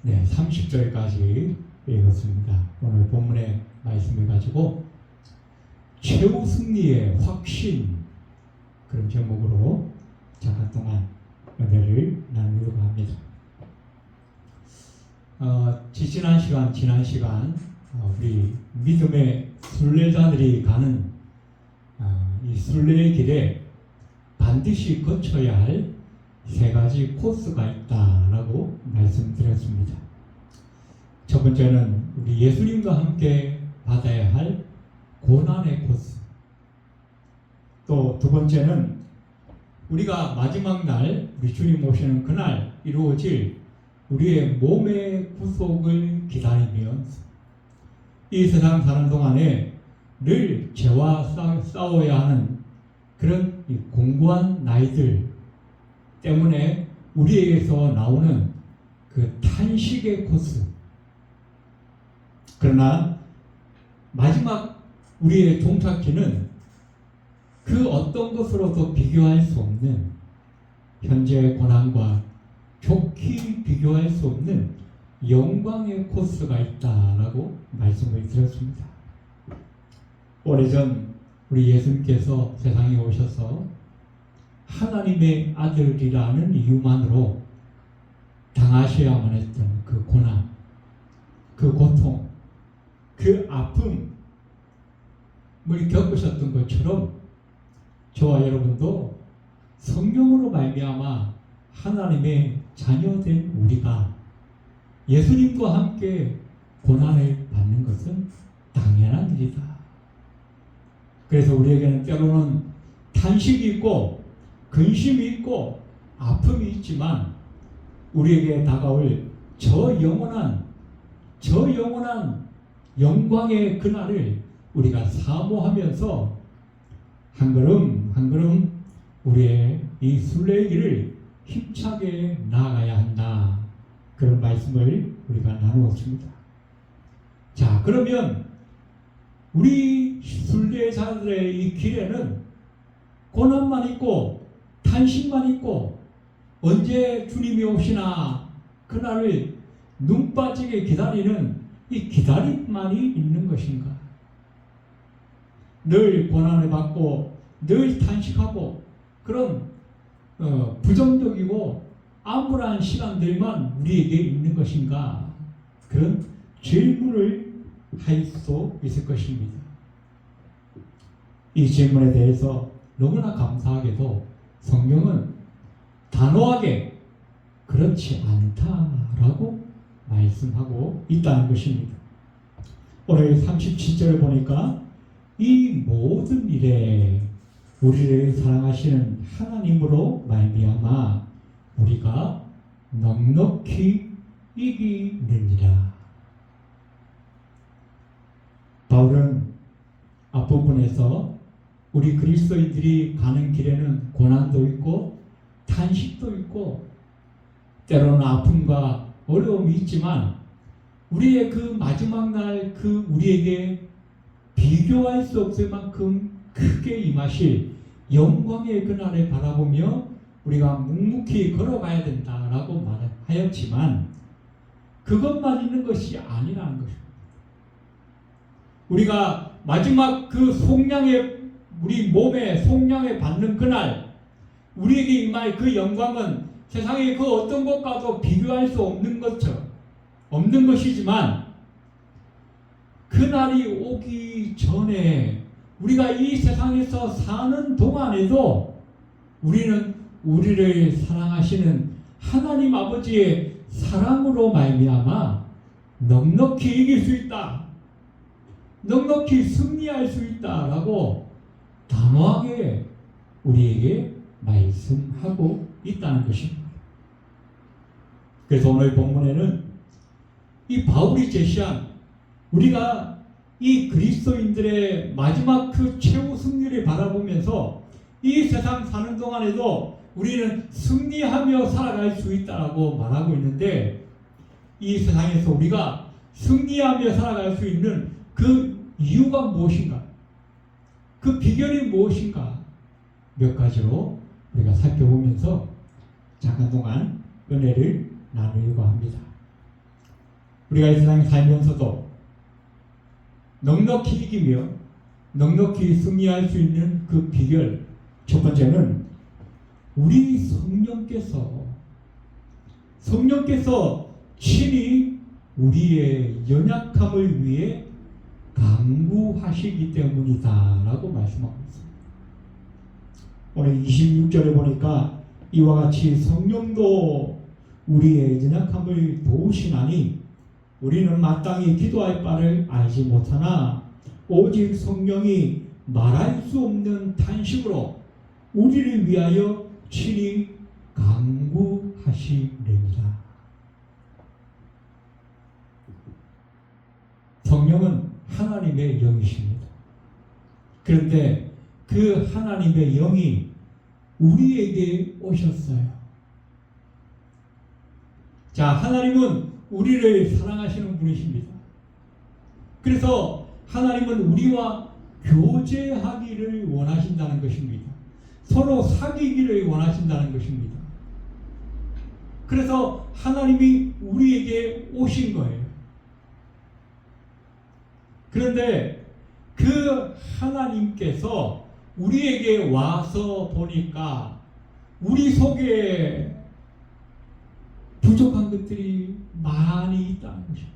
네, 30절까지 읽었습니다. 오늘 본문의 말씀을 가지고 최후 승리의 확신, 그런 제목으로 잠깐 동안 은혜를 나누려고 합니다. 지난 시간 우리 믿음의 순례자들이 가는 이 순례의 길에 반드시 거쳐야 할 세 가지 코스가 있다라고 말씀드렸습니다. 첫 번째는 우리 예수님과 함께 받아야 할 고난의 코스. 또 두 번째는 우리가 마지막 날 우리 주님 오시는 그날 이루어질 우리의 몸의 구속을 기다리면서 이 세상 사는 동안에 늘 죄와 싸워야 하는 그런 공고한 나이들 때문에 우리에게서 나오는 그 탄식의 코스. 그러나 마지막 우리의 종착지는 그 어떤 것으로도 비교할 수 없는 현재의 고난과 좋게 비교할 수 없는 영광의 코스가 있다라고 말씀을 드렸습니다. 오래전 우리 예수님께서 세상에 오셔서 하나님의 아들이라는 이유만으로 당하셔야만 했던 그 고난, 그 고통, 그 아픔을 겪으셨던 것처럼 저와 여러분도 성령으로 말미암아 하나님의 자녀된 우리가 예수님과 함께 고난을 받는 것은 당연한 일이다. 그래서 우리에게는 때로는 탄식이 있고 근심이 있고 아픔이 있지만 우리에게 다가올 저 영원한 영광의 그날을 우리가 사모하면서 한 걸음 한 걸음 우리의 이 순례의 길을 힘차게 나아가야 한다. 그런 말씀을 우리가 나누었습니다. 자, 그러면 우리 순례자들의 이 길에는 고난만 있고 탄식만 있고 언제 주님이 오시나 그날을 눈 빠지게 기다리는 이 기다림만이 있는 것인가? 늘 고난을 받고 늘 탄식하고 그런 부정적이고 암울한 시간들만 우리에게 있는 것인가? 그런 질문을 할 수 있을 것입니다. 이 질문에 대해서 너무나 감사하게도 성경은 단호하게 그렇지 않다라고 말씀하고 있다는 것입니다. 오늘 37절을 보니까 이 모든 일에 우리를 사랑하시는 하나님으로 말미암아 우리가 넉넉히 이기느니라. 바울은 앞부분에서 우리 그리스도인들이 가는 길에는 고난도 있고 탄식도 있고 때로는 아픔과 어려움이 있지만 우리의 그 마지막 날 그 우리에게 비교할 수 없을 만큼 크게 임하실 영광의 그날을 바라보며 우리가 묵묵히 걸어가야 된다라고 말하였지만 그것만 있는 것이 아니라는 것입니다. 우리가 마지막 그 속량의 우리 몸에 속량에 받는 그날 우리에게 임할 그 영광은 세상의 그 어떤 것과도 비교할 수 없는 것이지만 그날이 오기 전에 우리가 이 세상에서 사는 동안에도 우리는 우리를 사랑하시는 하나님 아버지의 사랑으로 말미암아 넉넉히 이길 수 있다. 넉넉히 승리할 수 있다라고 단호하게 우리에게 말씀하고 있다는 것입니다. 그래서 오늘 본문에는 이 바울이 제시한 우리가 이 그리스도인들의 마지막 그 최후 승리를 바라보면서 이 세상 사는 동안에도 우리는 승리하며 살아갈 수 있다고 말하고 있는데 이 세상에서 우리가 승리하며 살아갈 수 있는 그 이유가 무엇인가? 그 비결이 무엇인가? 몇 가지로 우리가 살펴보면서 잠깐 동안 은혜를 나누려고 합니다. 우리가 이 세상에 살면서도 넉넉히 이기며 넉넉히 승리할 수 있는 그 비결, 첫 번째는 우리 성령께서 친히 우리의 연약함을 위해 강구하시기 때문이다 라고 말씀하고 있습니다. 오늘 26절에 보니까 이와 같이 성령도 우리의 연약함을 도우시나니 우리는 마땅히 기도할 바를 알지 못하나 오직 성령이 말할 수 없는 탄식으로 우리를 위하여 친히 강구하시느니라. 성령은 하나님의 영이십니다. 그런데 그 하나님의 영이 우리에게 오셨어요. 자, 하나님은 우리를 사랑하시는 분이십니다. 그래서 하나님은 우리와 교제하기를 원하신다는 것입니다. 서로 사귀기를 원하신다는 것입니다. 그래서 하나님이 우리에게 오신 거예요. 그런데 그 하나님께서 우리에게 와서 보니까 우리 속에 부족한 것들이 많이 있다는 것입니다.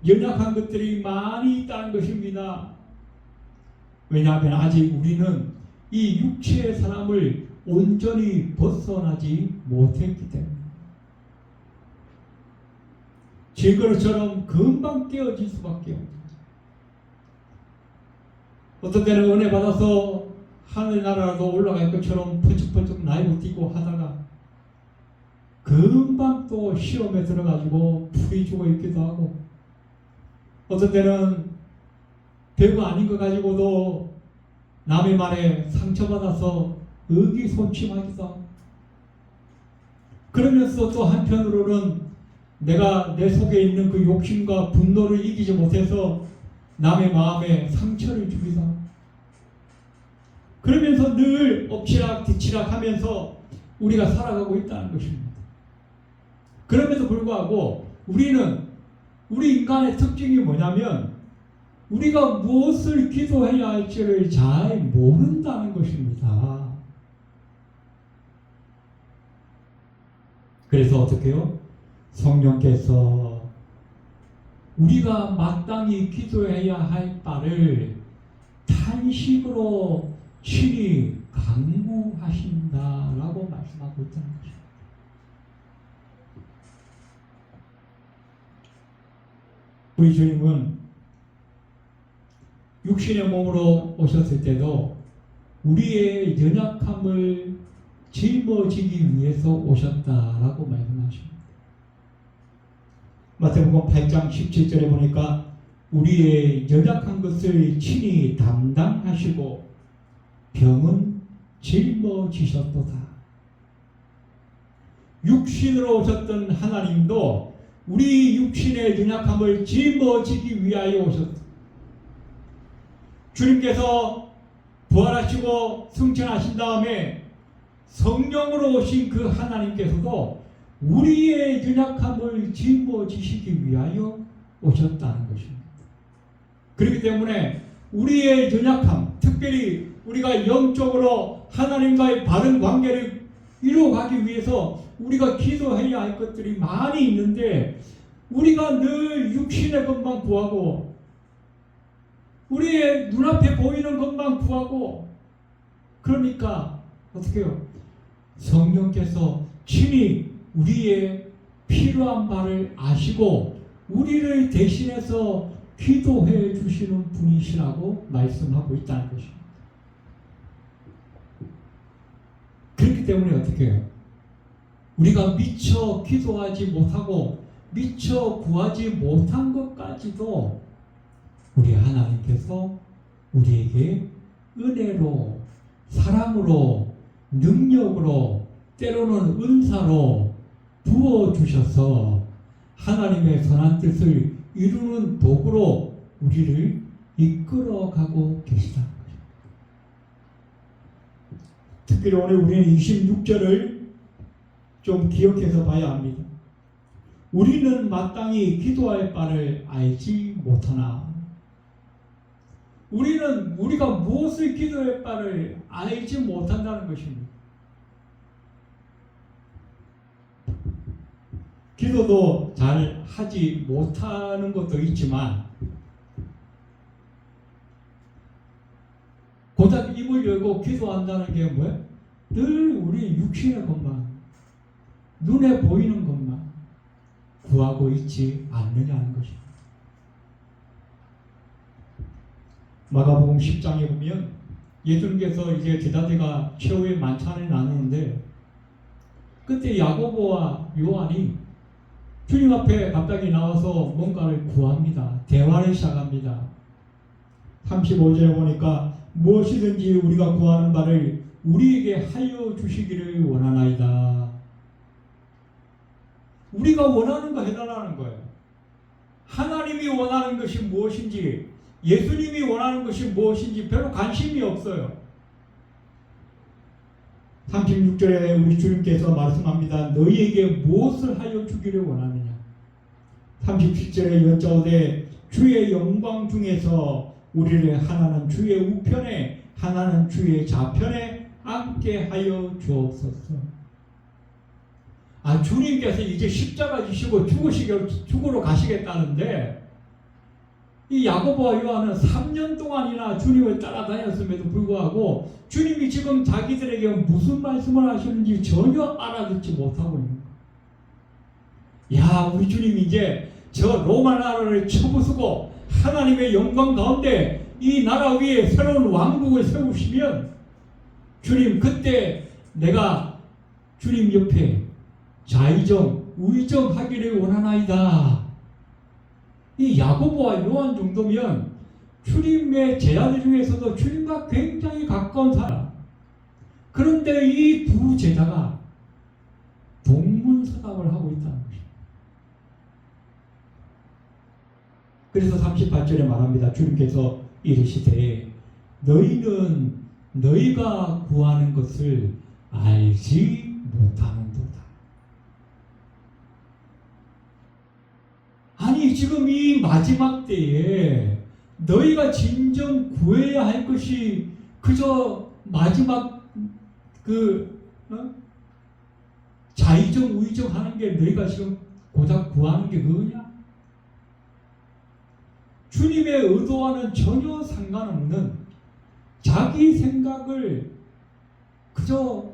연약한 것들이 많이 있다는 것입니다. 왜냐하면 아직 우리는 이 육체의 사람을 온전히 벗어나지 못했기 때문에 질그릇처럼 금방 깨어질 수밖에 없습니다. 어떤 때는 은혜 받아서 하늘나라로 올라갈 것처럼 펄쩍펄쩍 날고 뛰고 하다가 금방 또 시험에 들어가지고 풀이 죽어 있기도 하고, 어떤 때는 별거 아닌 거 가지고도 남의 말에 상처받아서 의기소침하기도 하고, 그러면서 또 한편으로는 내가 내 속에 있는 그 욕심과 분노를 이기지 못해서 남의 마음에 상처를 주기도 하고, 그러면서 늘 엎치락 뒤치락 하면서 우리가 살아가고 있다는 것입니다. 그럼에도 불구하고 우리 인간의 특징이 뭐냐면 우리가 무엇을 기도해야 할지를 잘 모른다는 것입니다. 그래서 어떻게 해요? 성령께서 우리가 마땅히 기도해야 할 바를 탄식으로 친히 강구하신다라고 말씀하고 있다는 것입니다. 우리 주님은 육신의 몸으로 오셨을 때도 우리의 연약함을 짊어지기 위해서 오셨다라고 말씀하십니다. 마태복음 8장 17절에 보니까 우리의 연약한 것을 친히 담당하시고 병은 짊어지셨도다. 육신으로 오셨던 하나님도 우리 육신의 연약함을 짊어지기 위하여 오셨다. 주님께서 부활하시고 승천하신 다음에 성령으로 오신 그 하나님께서도 우리의 연약함을 짊어지시기 위하여 오셨다는 것입니다. 그렇기 때문에 우리의 연약함, 특별히 우리가 영적으로 하나님과의 바른 관계를 이루어가기 위해서 우리가 기도해야 할 것들이 많이 있는데 우리가 늘 육신의 것만 구하고 우리의 눈앞에 보이는 것만 구하고, 그러니까 어떻게 해요? 성령께서 친히 우리의 필요한 바를 아시고 우리를 대신해서 기도해 주시는 분이시라고 말씀하고 있다는 것입니다. 그렇기 때문에 어떻게 해요? 우리가 미처 기도하지 못하고 미처 구하지 못한 것까지도 우리 하나님께서 우리에게 은혜로, 사랑으로, 능력으로, 때로는 은사로 부어주셔서 하나님의 선한 뜻을 이루는 도구로 우리를 이끌어가고 계시다는 거죠. 특별히 오늘 우리는 26절을 좀 기억해서 봐야 합니다. 우리는 마땅히 기도할 바를 알지 못하나. 우리는 우리가 무엇을 기도할 바를 알지 못한다는 것입니다. 기도도 잘 하지 못하는 것도 있지만 고작 입을 열고 기도한다는 게 뭐예요? 늘 우리 육신의 것만, 눈에 보이는 것만 구하고 있지 않느냐는 것입니다. 마가복음 10장에 보면 예수님께서 이제 제자들과 최후의 만찬을 나누는데 그때 야고보와 요한이 주님 앞에 갑자기 나와서 뭔가를 구합니다. 대화를 시작합니다. 35절에 보니까 무엇이든지 우리가 구하는 바를 우리에게 하여 주시기를 원하나이다. 우리가 원하는 거 해달라는 거예요. 하나님이 원하는 것이 무엇인지, 예수님이 원하는 것이 무엇인지 별로 관심이 없어요. 36절에 우리 주님께서 말씀합니다. 너희에게 무엇을 하여 주기를 원하느냐. 37절에 여짜오되 주의 영광 중에서 우리를 하나는 주의 우편에 하나는 주의 좌편에 앉게 하여 주옵소서. 주님께서 이제 십자가 지시고 죽으러 가시겠다는데 이 야고보와 요한은 3년 동안이나 주님을 따라다녔음에도 불구하고 주님이 지금 자기들에게 무슨 말씀을 하시는지 전혀 알아듣지 못하고 있는 거예요. 우리 주님이 이제 저 로마 나라를 쳐부수고 하나님의 영광 가운데 이 나라 위에 새로운 왕국을 세우시면 주님 그때 내가 주님 옆에 좌의정 우의정 원하나이다. 이 야고보와 요한 정도면 주님의 제자들 중에서도 주님과 굉장히 가까운 사람. 그런데 이 두 제자가 동문서답을 하고 있다는 것입니다. 그래서 38절에 말합니다. 주님께서 이르시되 너희는 너희가 구하는 것을 알지 못하는도다. 아니 지금 이 마지막 때에 너희가 진정 구해야 할 것이 그저 마지막 좌의정 우의정 하는 게 너희가 지금 고작 구하는 게 그거냐? 주님의 의도와는 전혀 상관없는 자기 생각을 그저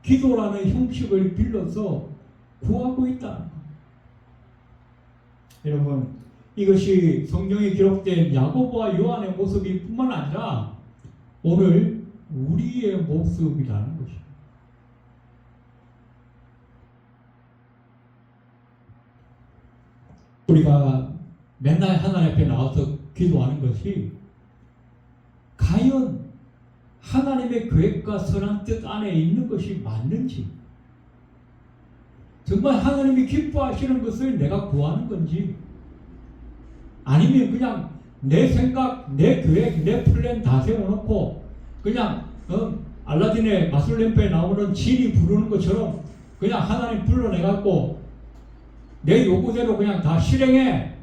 기도라는 형식을 빌려서 구하고 있다. 여러분, 이것이 성경에 기록된 야고보와 요한의 모습이 뿐만 아니라 오늘 우리의 모습이라는 것입니다. 우리가 맨날 하나님 앞에 나와서 기도하는 것이 과연 하나님의 계획과 선한 뜻 안에 있는 것이 맞는지, 정말 하나님이 기뻐하시는 것을 내가 구하는 건지, 아니면 그냥 내 생각, 내 계획, 내 플랜 다 세워놓고 그냥 알라딘의 마술램프에 나오는 진이 부르는 것처럼 그냥 하나님 불러내갖고 내 요구대로 그냥 다 실행해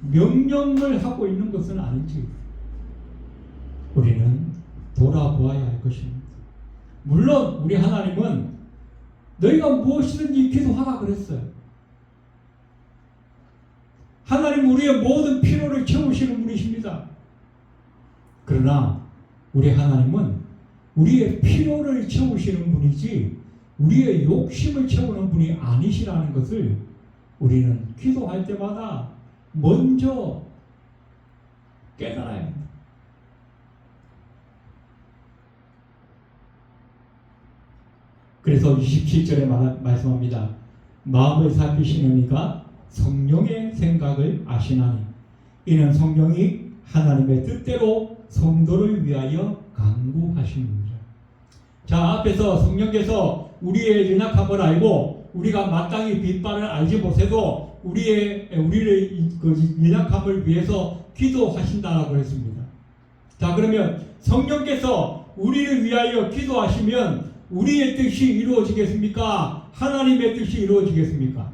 명령을 하고 있는 것은 아닌지 우리는 돌아보아야 할 것입니다. 물론 우리 하나님은 너희가 무엇이든지 기도하라 그랬어요. 하나님 우리의 모든 필요를 채우시는 분이십니다. 그러나 우리 하나님은 우리의 필요를 채우시는 분이지 우리의 욕심을 채우는 분이 아니시라는 것을 우리는 기도할 때마다 먼저 깨달아야 합니다. 그래서 27절에 말씀합니다. 마음을 살피시는 이가 성령의 생각을 아시나니 이는 성령이 하나님의 뜻대로 성도를 위하여 간구하시느니라. 자, 앞에서 성령께서 우리의 연약함을 알고 우리가 마땅히 빈바를 알지 못해도 우리를 연약함을 위해서 기도하신다라고 했습니다. 자, 그러면 성령께서 우리를 위하여 기도하시면 우리의 뜻이 이루어지겠습니까? 하나님의 뜻이 이루어지겠습니까?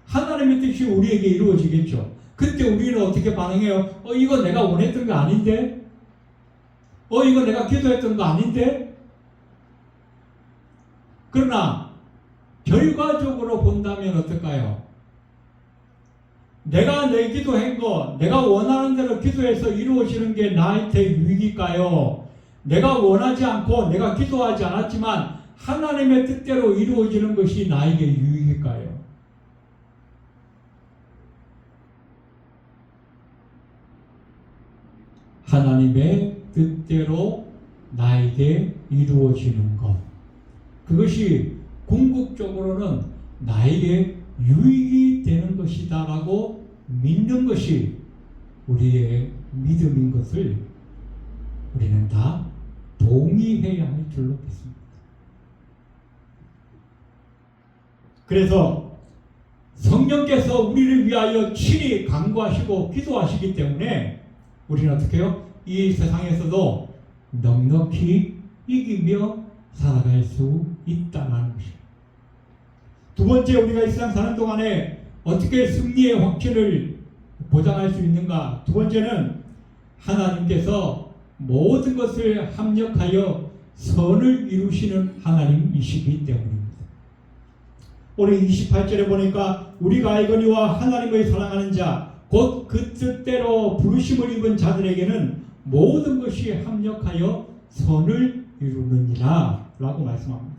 하나님의 뜻이 우리에게 이루어지겠죠. 그때 우리는 어떻게 반응해요? 이거 내가 원했던 거 아닌데? 이거 내가 기도했던 거 아닌데? 그러나 결과적으로 본다면 어떨까요? 내가 내 기도한 거, 내가 원하는 대로 기도해서 이루어지는 게 나한테 유익일까요? 내가 원하지 않고 내가 기도하지 않았지만 하나님의 뜻대로 이루어지는 것이 나에게 유익일까요? 하나님의 뜻대로 나에게 이루어지는 것. 그것이 궁극적으로는 나에게 유익이 되는 것이다라고 믿는 것이 우리의 믿음인 것을 우리는 다 동의해야 할 줄로 믿습니다. 그래서 성령께서 우리를 위하여 친히 간구하시고 기도하시기 때문에 우리는 어떻게 해요? 이 세상에서도 넉넉히 이기며 살아갈 수 있다는 것입니다. 두 번째, 우리가 이 세상 사는 동안에 어떻게 승리의 확신을 보장할 수 있는가? 두 번째는 하나님께서 모든 것을 합력하여 선을 이루시는 하나님이시기 때문입니다. 오늘 28절에 보니까 우리가 알거니와 하나님의 사랑하는 자 곧 그 뜻대로 부르심을 입은 자들에게는 모든 것이 합력하여 선을 이루느니라 라고 말씀합니다.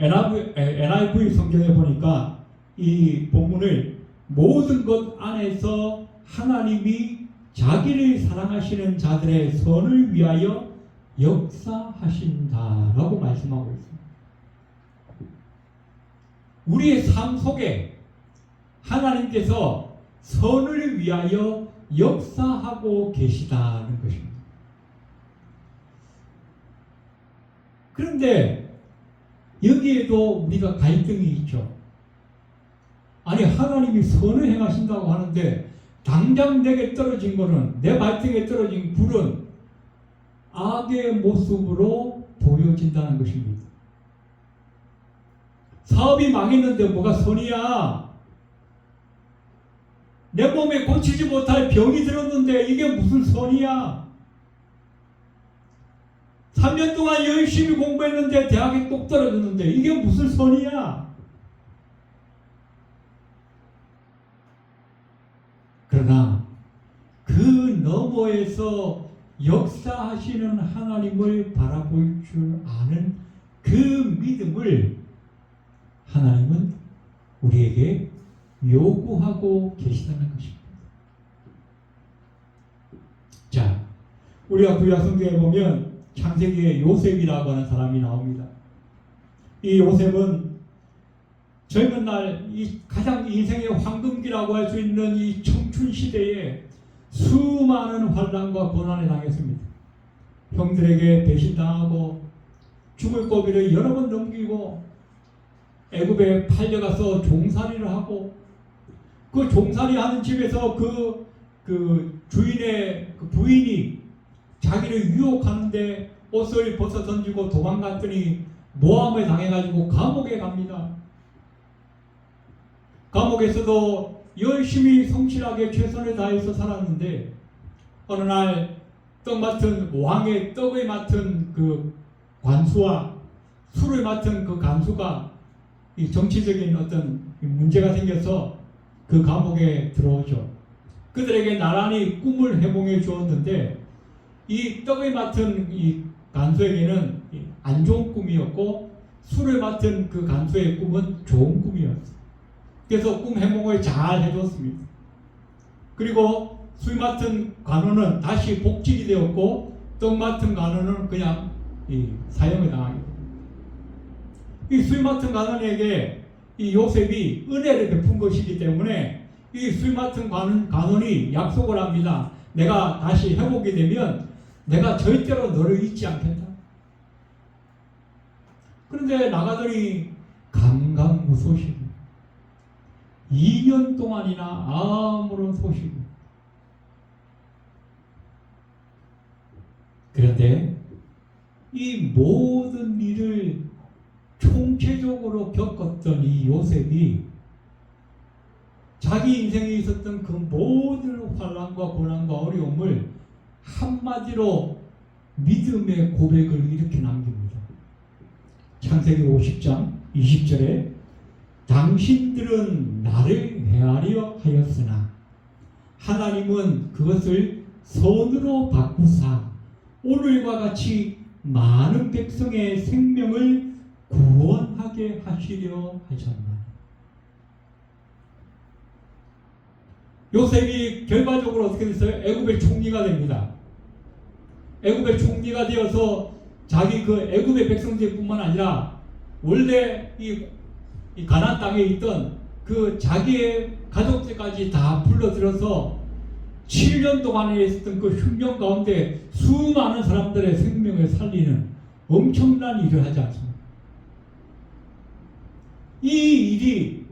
NIV 성경에 보니까 이 본문을 모든 것 안에서 하나님이 자기를 사랑하시는 자들의 선을 위하여 역사하신다라고 말씀하고 있습니다. 우리의 삶 속에 하나님께서 선을 위하여 역사하고 계시다는 것입니다. 그런데 여기에도 우리가 갈등이 있죠. 아니, 하나님이 선을 행하신다고 하는데 당장 내게 떨어진 거는, 내 발등에 떨어진 불은 악의 모습으로 보여진다는 것입니다. 사업이 망했는데 뭐가 선이야? 내 몸에 고치지 못할 병이 들었는데 이게 무슨 선이야? 3년 동안 열심히 공부했는데 대학에 똑 떨어졌는데 이게 무슨 선이야? 그러나 그 너머에서 역사하시는 하나님을 바라볼 줄 아는 그 믿음을 하나님은 우리에게 요구하고 계시다는 것입니다. 자, 우리가 구약 성경에 보면 창세기에 요셉이라고 하는 사람이 나옵니다. 이 요셉은 젊은 날 이 가장 인생의 황금기라고 할 수 있는 이 청춘 시대에 수많은 환난과 고난에 당했습니다. 형들에게 배신당하고 죽을 고비를 여러 번 넘기고 애굽에 팔려가서 종살이를 하고 그 종살이 하는 집에서 그 주인의 그 부인이 자기를 유혹하는데 옷을 벗어 던지고 도망갔더니 모함을 당해가지고 감옥에 갑니다. 감옥에서도 열심히 성실하게 최선을 다해서 살았는데 어느 날 떡 맡은 왕의 떡을 맡은 그 관수와 술을 맡은 그 간수가 이 정치적인 어떤 문제가 생겨서 그 감옥에 들어오죠. 그들에게 나란히 꿈을 해몽해 주었는데 이 떡을 맡은 이 간수에게는 안 좋은 꿈이었고 술을 맡은 그 간수의 꿈은 좋은 꿈이었어요. 그래서 꿈 해몽을 잘 해줬습니다. 그리고 술 맡은 간호는 다시 복직이 되었고 떡 맡은 간호는 그냥 사형을 당하게 됩니다. 이 술 맡은 간원에게 이 요셉이 은혜를 베푼 것이기 때문에 이 술 맡은 간원이 약속을 합니다. 내가 다시 회복이 되면 내가 절대로 너를 잊지 않겠다. 그런데 나가더니 감감무소식 2년 동안이나 아무런 소식이. 그런데 이 모든 일을 총체적으로 겪었던 이 요셉이 자기 인생에 있었던 그 모든 환난과 고난과 어려움을 한마디로 믿음의 고백을 이렇게 남깁니다. 창세기 50장 20절에 당신들은 나를 헤아려 하였으나 하나님은 그것을 선으로 바꾸사 오늘과 같이 많은 백성의 생명을 구원하게 하시려 하셨나. 요셉이 결과적으로 어떻게 됐어요? 애굽의 총리가 됩니다. 애굽의 총리가 되어서 자기 그 애굽의 백성들뿐만 아니라 원래 이 가나안 땅에 있던 그 자기의 가족들까지 다 불러들여서 7년 동안에 있었던 그 흉년 가운데 수많은 사람들의 생명을 살리는 엄청난 일을 하지 않습니까? 이 일이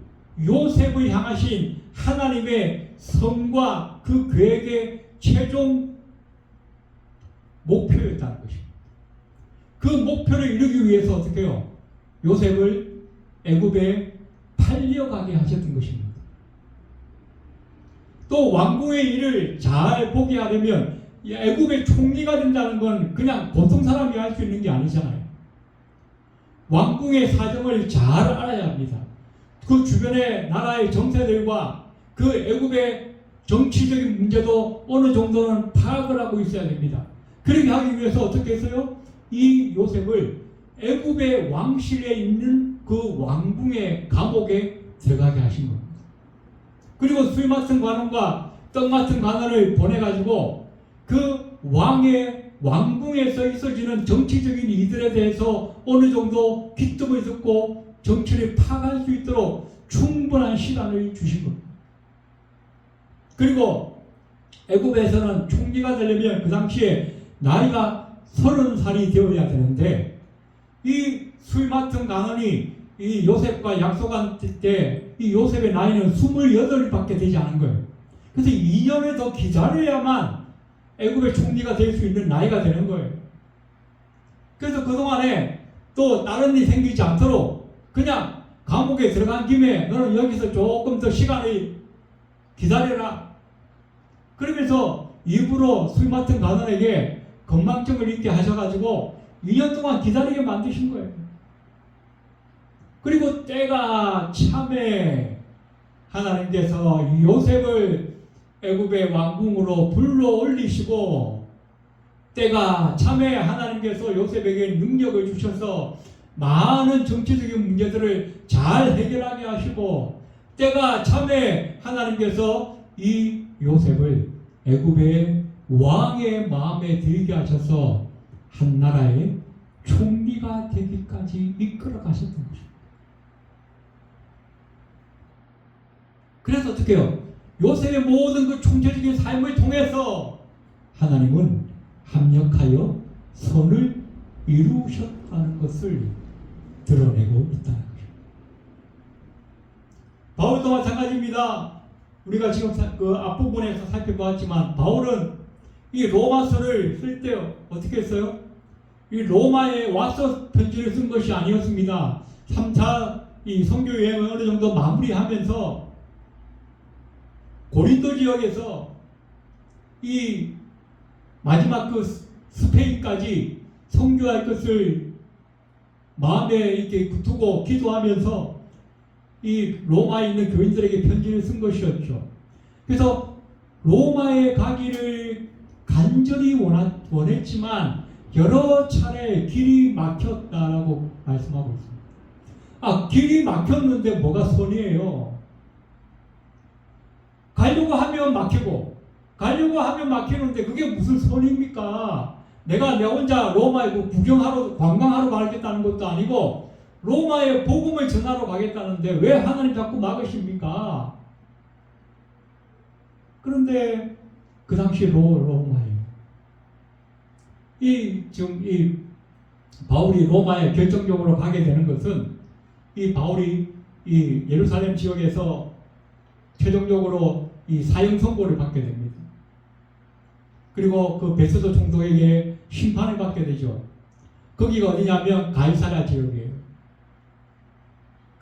요셉을 향하신 하나님의 성과 그 계획의 최종 목표였다는 것입니다. 그 목표를 이루기 위해서 어떻게 해요? 요셉을 애굽에 팔려가게 하셨던 것입니다. 또 왕궁의 일을 잘 보게 하려면 애굽의 총리가 된다는 건 그냥 보통 사람이 할 수 있는 게 아니잖아요. 왕궁의 사정을 잘 알아야 합니다. 그 주변의 나라의 정세들과 그 애굽의 정치적인 문제도 어느 정도는 파악을 하고 있어야 됩니다. 그렇게 하기 위해서 어떻게 했어요? 이 요셉을 애굽의 왕실에 있는 그 왕궁의 감옥에 들어가게 하신 겁니다. 그리고 술 맡은 관원과 떡 맡은 관원을 보내가지고 그 왕의 왕궁에서 있어지는 정치적인 일들에 대해서 어느 정도 귀뜸을 듣고 정치를 파악할 수 있도록 충분한 시간을 주신 겁니다. 그리고 애굽에서는 총리가 되려면 그 당시에 나이가 30살이 되어야 되는데 이 술 맡은 관원이 이 요셉과 약속한 때 이 요셉의 나이는 28밖에 되지 않은 거예요. 그래서 2년을 더 기다려야만 애굽의 총리가 될 수 있는 나이가 되는 거예요. 그래서 그동안에 또 다른 일이 생기지 않도록 그냥 감옥에 들어간 김에 너는 여기서 조금 더 시간을 기다려라. 그러면서 일부러 술 맡은 관원에게 건망증을 있게 하셔가지고 2년 동안 기다리게 만드신 거예요. 그리고 때가 참에 하나님께서 요셉을 애굽의 왕궁으로 불러 올리시고 때가 참에 하나님께서 요셉에게 능력을 주셔서 많은 정치적인 문제들을 잘 해결하게 하시고 때가 참에 하나님께서 이 요셉을 애굽의 왕의 마음에 들게 하셔서 한 나라의 총리가 되기까지 이끌어 가셨던 것입니다. 그래서 어떻게 해요? 요셉의 모든 그 총체적인 삶을 통해서 하나님은 합력하여 선을 이루셨다는 것을 드러내고 있다는 것입니다. 바울도 마찬가지입니다. 우리가 지금 그 앞부분에서 살펴보았지만 바울은 이 로마서를 쓸 때 어떻게 했어요? 이 로마에 와서 편지를 쓴 것이 아니었습니다. 3차 이 선교 여행을 어느 정도 마무리하면서 고린도 지역에서 이 마지막 그 스페인까지 선교할 것을 마음에 이렇게 두고 기도하면서 이 로마에 있는 교인들에게 편지를 쓴 것이었죠. 그래서 로마에 가기를 간절히 원했지만 여러 차례 길이 막혔다라고 말씀하고 있습니다. 길이 막혔는데 뭐가 선이에요? 가려고 하면 막히고 가려고 하면 막히는데 그게 무슨 선입니까? 내가 내 혼자 로마에 구경하러 관광하러 가겠다는 것도 아니고 로마에 복음을 전하러 가겠다는데 왜 하나님 자꾸 막으십니까? 그런데 그 당시 로마에 지금 바울이 로마에 결정적으로 가게 되는 것은 이 바울이 이 예루살렘 지역에서 최종적으로 이 사형 선고를 받게 됩니다. 그리고 그 베스도 총독에게 심판을 받게 되죠. 거기가 어디냐면 가이사랴 지역이에요.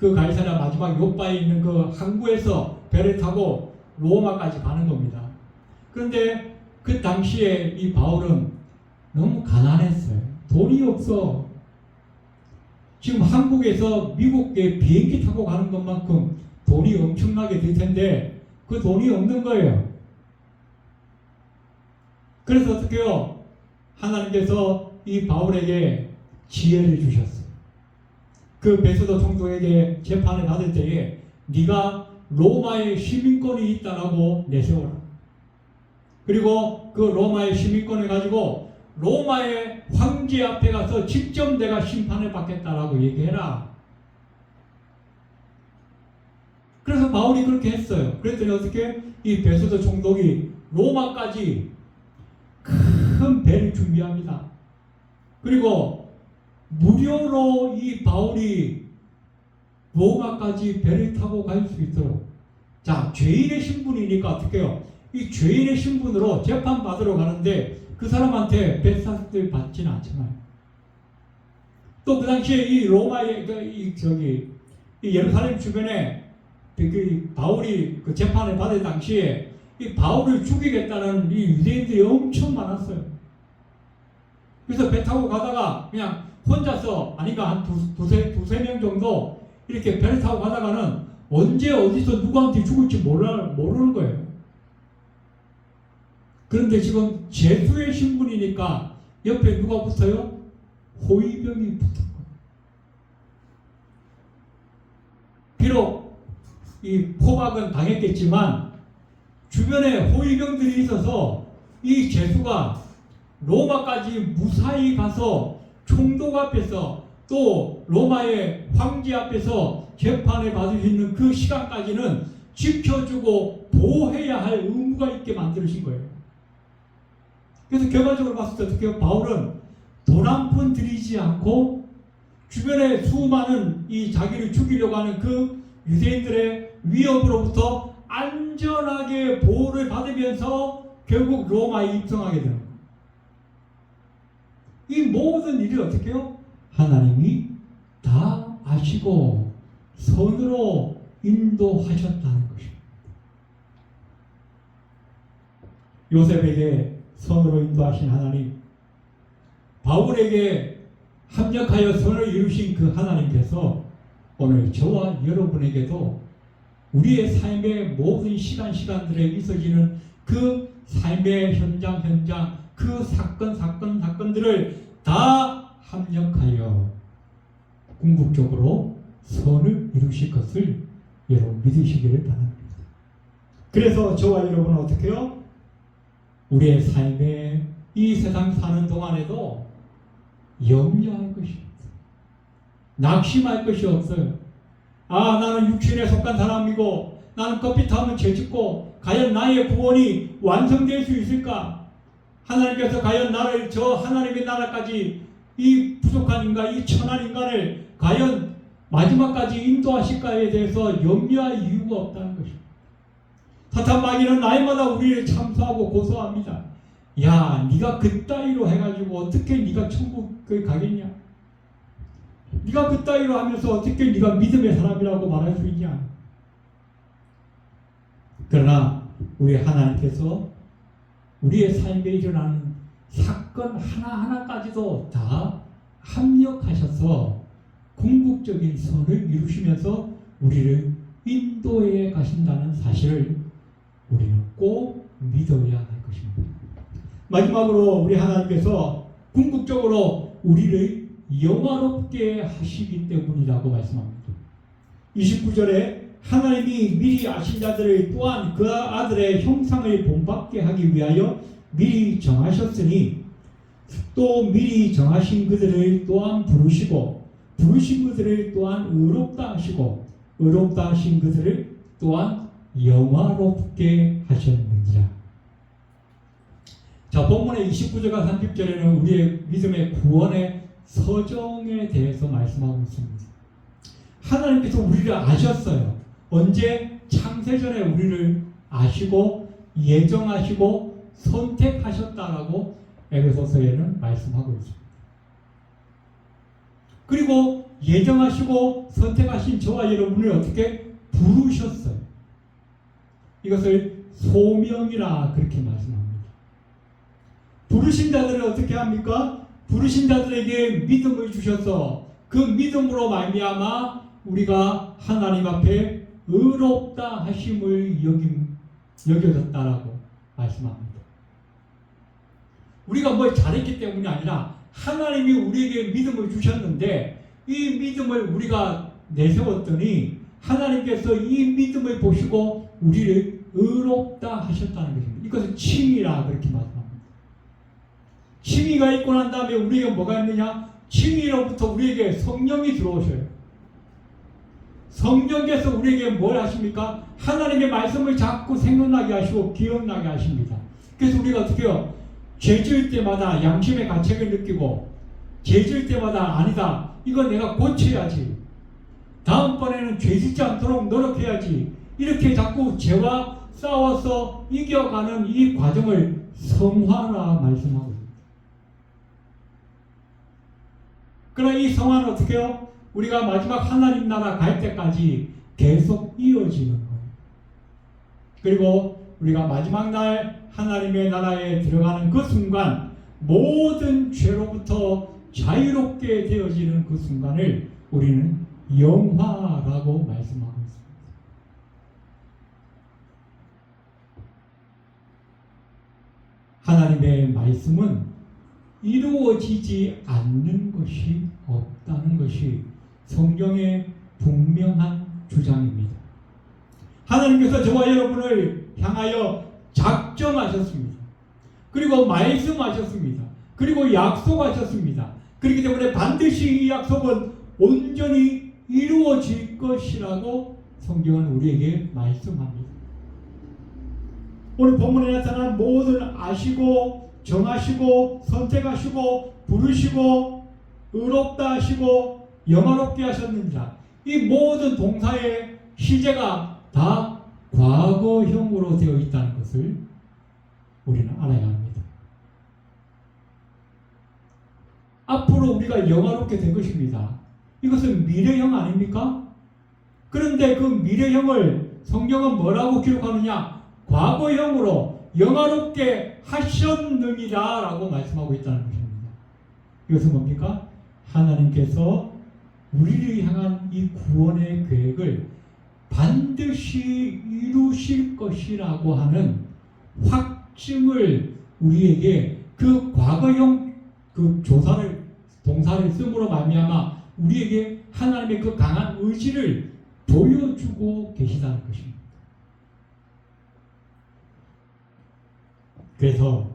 그 가이사랴 마지막 요바에 있는 그 항구에서 배를 타고 로마까지 가는 겁니다. 그런데 그 당시에 이 바울은 너무 가난했어요. 돈이 없어. 지금 한국에서 미국에 비행기 타고 가는 것만큼 돈이 엄청나게 들 텐데 그 돈이 없는 거예요. 그래서 어떻게 해요? 하나님께서 이 바울에게 지혜를 주셨어요. 그 베스도 총독에게 재판을 받을 때에 네가 로마의 시민권이 있다라고 내세워라. 그리고 그 로마의 시민권을 가지고 로마의 황제 앞에 가서 직접 내가 심판을 받겠다라고 얘기해라. 그래서 바울이 그렇게 했어요. 그랬더니 어떻게 이 베스도 총독이 로마까지 큰 배를 준비합니다. 그리고 무료로 이 바울이 로마까지 배를 타고 갈 수 있도록, 자, 죄인의 신분이니까 어떻게 해요? 이 죄인의 신분으로 재판 받으러 가는데 그 사람한테 배삭을 받지는 않잖아요. 또 그 당시에 이 로마의 이 예루살렘 주변에 그 바울이 그 재판을 받을 당시에 이 바울을 죽이겠다는 이 유대인들이 엄청 많았어요. 그래서 배 타고 가다가 그냥 혼자서, 아니가 한 두세 명 정도 이렇게 배를 타고 가다가는 언제 어디서 누구한테 죽을지 모르는 거예요. 그런데 지금 죄수의 신분이니까 옆에 누가 붙어요? 호위병이 붙은 거예요. 비록 이 포박은 당했겠지만 주변에 호위병들이 있어서 이 죄수가 로마까지 무사히 가서 총독 앞에서 또 로마의 황제 앞에서 재판을 받을 수 있는 그 시간까지는 지켜주고 보호해야 할 의무가 있게 만들어진 거예요. 그래서 결과적으로 봤을 때 어떻게 해요? 바울은 돈 한 푼 들이지 않고 주변에 수많은 이 자기를 죽이려고 하는 그 유대인들의 위협으로부터 안전하게 보호를 받으면서 결국 로마에 입성하게 되는 거예요. 이 모든 일을 어떻게 해요? 하나님이 다 아시고 선으로 인도하셨다는 것입니다. 요셉에게 선으로 인도하신 하나님, 바울에게 합력하여 선을 이루신 그 하나님께서 오늘 저와 여러분에게도 우리의 삶의 모든 시간들에 있어지는 그 삶의 현장, 그 사건들을 다 합력하여 궁극적으로 선을 이루실 것을 여러분 믿으시기를 바랍니다. 그래서 저와 여러분은 어떻게 해요? 우리의 삶에 이 세상 사는 동안에도 염려할 것이 없어요. 낙심할 것이 없어요. 아, 나는 육신에 속한 사람이고 나는 커피 타면 죄짓고 과연 나의 구원이 완성될 수 있을까? 하나님께서 과연 나를 저 하나님의 나라까지 이 부족한 인간, 이 천한 인간을 과연 마지막까지 인도하실까에 대해서 염려할 이유가 없다는 것입니다. 사탄 마귀는 날마다 우리를 참소하고 고소합니다. 야, 네가 그따위로 해가지고 어떻게 네가 천국에 가겠냐? 네가 그따위로 하면서 어떻게 네가 믿음의 사람이라고 말할 수 있냐? 그러나 우리 하나님께서 우리의 삶에 일어나는 사건 하나하나까지도 다 합력하셔서 궁극적인 선을 이루시면서 우리를 인도해 가신다는 사실을 우리는 꼭 믿어야 할 것입니다. 마지막으로 우리 하나님께서 궁극적으로 우리를 영화롭게 하시기 때문이라고 말씀합니다. 29절에 하나님이 미리 아신 자들을 또한 그 아들의 형상을 본받게 하기 위하여 미리 정하셨으니 또 미리 정하신 그들을 또한 부르시고 부르신 그들을 또한 의롭다 하시고 의롭다 하신 그들을 또한 영화롭게 하셨느니라. 자, 본문의 29절과 30절에는 우리의 믿음의 구원의 서정에 대해서 말씀하고 있습니다. 하나님께서 우리를 아셨어요. 언제? 창세전에 우리를 아시고 예정하시고 선택하셨다라고 에베소서에는 말씀하고 있습니다. 그리고 예정하시고 선택하신 저와 여러분을 어떻게 부르셨어요. 이것을 소명이라 그렇게 말씀합니다. 부르신 자들을 어떻게 합니까? 부르신 자들에게 믿음을 주셔서 그 믿음으로 말미암아 우리가 하나님 앞에 의롭다 하심을 여겨졌다라고 말씀합니다. 우리가 뭘 잘했기 때문이 아니라 하나님이 우리에게 믿음을 주셨는데 이 믿음을 우리가 내세웠더니 하나님께서 이 믿음을 보시고 우리를 의롭다 하셨다는 것입니다. 이것은 칭의라 그렇게 말합니다. 칭의가 있고 난 다음에 우리에게 뭐가 있느냐? 칭의로부터 우리에게 성령이 들어오셔요. 성령께서 우리에게 뭘 하십니까? 하나님의 말씀을 자꾸 생각나게 하시고 기억나게 하십니다. 그래서 우리가 어떻게 해요? 죄 지을 때마다 양심의 가책을 느끼고 죄 지을 때마다 아니다. 이거 내가 고쳐야지. 다음번에는 죄 짓지 않도록 노력해야지. 이렇게 자꾸 죄와 싸워서 이겨가는 이 과정을 성화라 말씀하고 있습니다. 그러나 이 성화는 어떻게 해요? 우리가 마지막 하나님 나라 갈 때까지 계속 이어지는 거예요. 그리고 우리가 마지막 날 하나님의 나라에 들어가는 그 순간 모든 죄로부터 자유롭게 되어지는 그 순간을 우리는 영화라고 말씀하고 있습니다. 하나님의 말씀은 이루어지지 않는 것이 없다는 것이 성경의 분명한 주장입니다. 하나님께서 저와 여러분을 향하여 작정하셨습니다. 그리고 말씀하셨습니다. 그리고 약속하셨습니다. 그렇기 때문에 반드시 이 약속은 온전히 이루어질 것이라고 성경은 우리에게 말씀합니다. 오늘 본문에 나타난 모든 아시고 정하시고 선택하시고 부르시고 의롭다 하시고 영화롭게 하셨느니라. 이 모든 동사의 시제가 다 과거형으로 되어 있다는 것을 우리는 알아야 합니다. 앞으로 우리가 영화롭게 될 것입니다. 이것은 미래형 아닙니까? 그런데 그 미래형을 성경은 뭐라고 기록하느냐? 과거형으로 영화롭게 하셨느니라 라고 말씀하고 있다는 것입니다. 이것은 뭡니까? 하나님께서 우리를 향한 이 구원의 계획을 반드시 이루실 것이라고 하는 확증을 우리에게 그 과거형 그 동사를 씀으로 말미암아 우리에게 하나님의 그 강한 의지를 보여주고 계시다는 것입니다. 그래서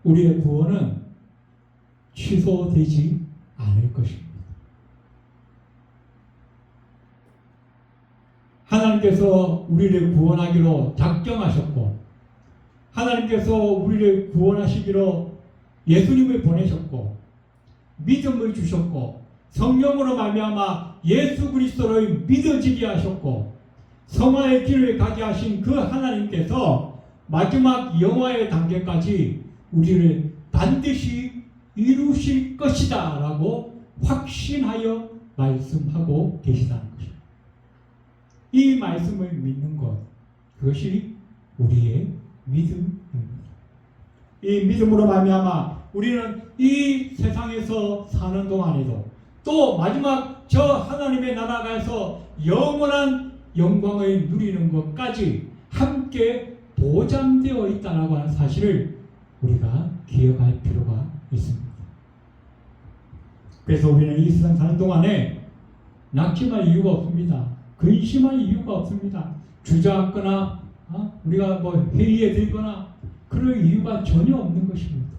우리의 구원은 취소되지 않을 것입니다. 하나님께서 우리를 구원하기로 작정하셨고 하나님께서 우리를 구원하시기로 예수님을 보내셨고 믿음을 주셨고 성령으로 말미암아 예수 그리스도를 믿어지게 하셨고 성화의 길을 가게 하신 그 하나님께서 마지막 영화의 단계까지 우리를 반드시 이루실 것이다 라고 확신하여 말씀하고 계시다는 것입니다. 이 말씀을 믿는 것, 그것이 우리의 믿음입니다. 이 믿음으로 말미암아 우리는 이 세상에서 사는 동안에도 또 마지막 저 하나님의 나라가서 영원한 영광을 누리는 것까지 함께 보장되어 있다라고 하는 사실을 우리가 기억할 필요가 있습니다. 그래서 우리는 이 세상 사는 동안에 낙심할 이유가 없습니다. 근심할 이유가 없습니다. 주저앉거나 우리가 뭐 회의에 들거나 그럴 이유가 전혀 없는 것입니다.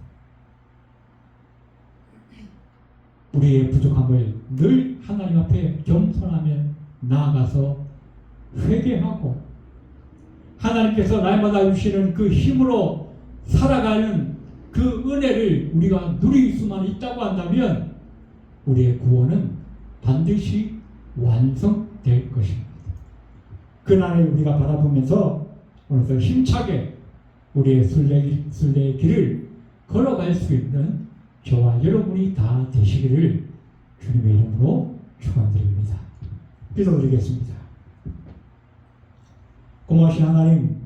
우리의 부족함을 늘 하나님 앞에 겸손하며 나아가서 회개하고 하나님께서 날마다 주시는 그 힘으로 살아가는 그 은혜를 우리가 누릴 수만 있다고 한다면 우리의 구원은 반드시 완성될 것입니다. 그날을 우리가 바라보면서 오늘도 힘차게 우리의 순례의 길을 걸어갈 수 있는 저와 여러분이 다 되시기를 주님의 이름으로 축원드립니다. 기도드리겠습니다. 고마우신 하나님,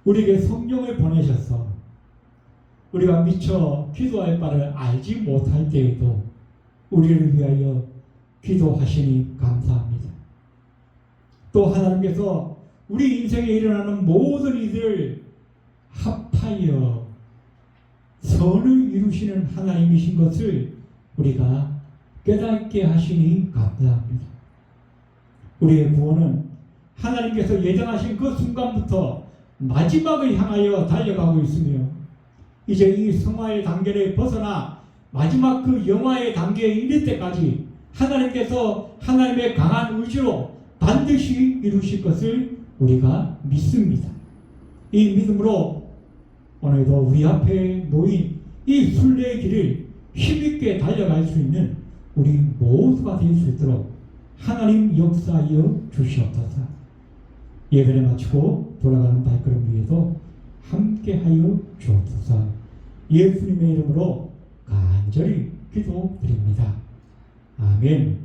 우리에게 성령을 보내셔서 우리가 미처 기도할 바를 알지 못할 때에도 우리를 위하여 기도하시니 감사합니다. 또 하나님께서 우리 인생에 일어나는 모든 일을 합하여 선을 이루시는 하나님이신 것을 우리가 깨닫게 하시니 감사합니다. 우리의 구원은 하나님께서 예정하신 그 순간부터 마지막을 향하여 달려가고 있으며 이제 이 성화의 단계를 벗어나 마지막 그 영화의 단계에 이를 때까지 하나님께서 하나님의 강한 의지로 반드시 이루실 것을 우리가 믿습니다. 이 믿음으로 오늘도 우리 앞에 놓인 이 순례의 길을 힘있게 달려갈 수 있는 우리 모두가 될 수 있도록 하나님 역사하여 주시옵소서. 예배를 마치고 돌아가는 발걸음 위에도 함께하여 주옵소서. 예수님의 이름으로 간절히 기도드립니다. 아멘.